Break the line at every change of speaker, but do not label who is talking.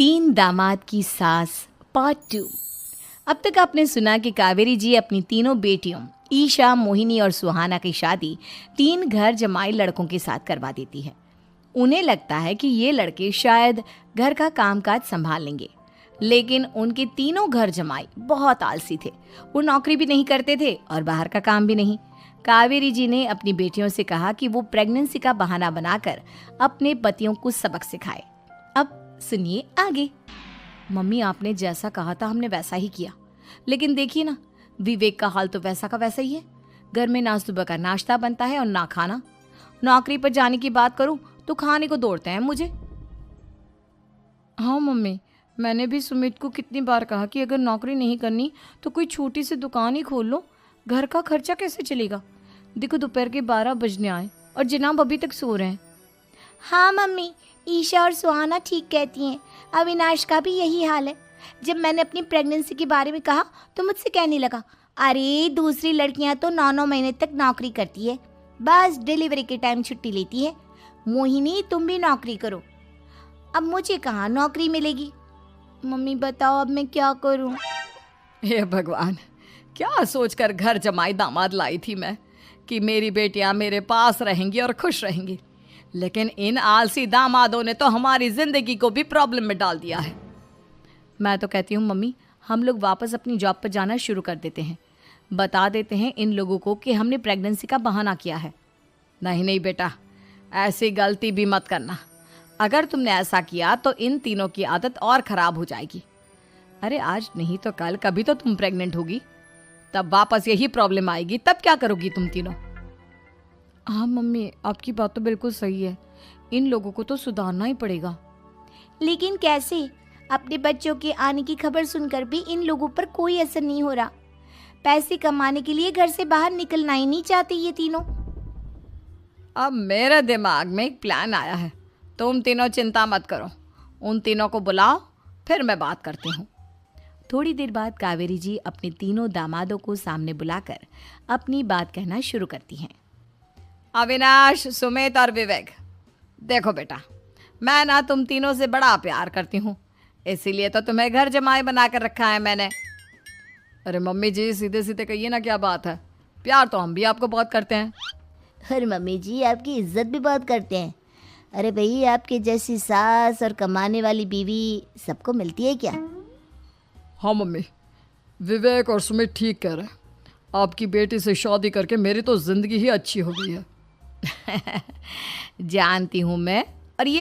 तीन दामाद की सास पार्ट 2। अब तक आपने सुना कि कावेरी जी अपनी तीनों बेटियों ईशा, मोहिनी और सुहाना की शादी 3 घर जमाई लड़कों के साथ करवा देती है। उन्हें लगता है कि ये लड़के शायद घर का कामकाज संभाल लेंगे, लेकिन उनके तीनों घर जमाई बहुत आलसी थे। वो नौकरी भी नहीं करते थे और बाहर का काम भी नहीं। कावेरी जी ने अपनी बेटियों से कहा कि वो प्रेगनेंसी का बहाना बनाकर अपने पतियों को सबक सिखाए। अब सुनिए आगे। मम्मी, आपने जैसा कहा था हमने वैसा ही किया, लेकिन देखिए ना, विवेक का हाल तो वैसा का वैसा ही है। घर में ना सुबह का नाश्ता बनता है और ना खाना। नौकरी पर जाने की बात करूं तो खाने को दौड़ते हैं मुझे। हाँ मम्मी, मैंने भी सुमित को कितनी बार कहा कि अगर नौकरी नहीं करनी तो कोई छोटी सी दुकान ही खोल लो। घर का खर्चा कैसे चलेगा? देखो दोपहर के 12 बजने आए और जनाब अभी तक सो रहे हैं।
हाँ मम्मी, ईशा और सुहाना ठीक कहती हैं। अविनाश का भी यही हाल है। जब मैंने अपनी प्रेगनेंसी के बारे में कहा तो मुझसे कहने लगा, अरे दूसरी लड़कियां तो 9-9 महीने तक नौकरी करती है, बस डिलीवरी के टाइम छुट्टी लेती है। मोहिनी, तुम भी नौकरी करो। अब मुझे कहाँ नौकरी मिलेगी? मम्मी बताओ, अब मैं क्या करूँ?
हे भगवान, क्या सोचकर घर जमाई दामाद लाई थी मैं कि मेरी बेटियां मेरे पास रहेंगी और खुश रहेंगी, लेकिन इन आलसी दामादों ने तो हमारी जिंदगी को भी प्रॉब्लम में डाल दिया है। मैं तो कहती हूँ मम्मी, हम लोग वापस अपनी जॉब पर जाना शुरू कर देते हैं। बता देते हैं इन लोगों को कि हमने प्रेगनेंसी का बहाना किया है। नहीं नहीं बेटा, ऐसी गलती भी मत करना। अगर तुमने ऐसा किया तो इन तीनों की आदत और ख़राब हो जाएगी। अरे आज नहीं तो कल कभी तो तुम प्रेग्नेंट होगी, तब वापस यही प्रॉब्लम आएगी। तब क्या करोगी तुम तीनों? हाँ मम्मी, आपकी बात तो बिल्कुल सही है। इन लोगों को तो सुधारना ही पड़ेगा।
लेकिन कैसे? अपने बच्चों के आने की खबर सुनकर भी इन लोगों पर कोई असर नहीं हो रहा। पैसे कमाने के लिए घर से बाहर निकलना ही नहीं चाहते ये तीनों।
अब मेरे दिमाग में एक प्लान आया है। तुम तीनों चिंता मत करो, उन तीनों को बुलाओ, फिर मैं बात करती हूँ। थोड़ी देर बाद कावेरी जी अपने तीनों दामादों को सामने बुलाकर अपनी बात कहना शुरू करती हैं। अविनाश, सुमित और विवेक, देखो बेटा, मैं ना तुम तीनों से बड़ा प्यार करती हूँ, इसीलिए तो तुम्हें घर जमाई बना कर रखा है मैंने। अरे मम्मी जी, सीधे सीधे कहिए ना, क्या बात है? प्यार तो हम भी आपको बहुत करते हैं।
अरे मम्मी जी, आपकी इज्जत भी बहुत करते हैं। अरे भाई, आपके जैसी सास और कमाने वाली बीवी सबको मिलती है क्या?
हाँ मम्मी, विवेक और सुमित ठीक कह रहे हैं। आपकी बेटी से शादी करके मेरी तो ज़िंदगी ही अच्छी हो गई है। जानती हूँ मैं,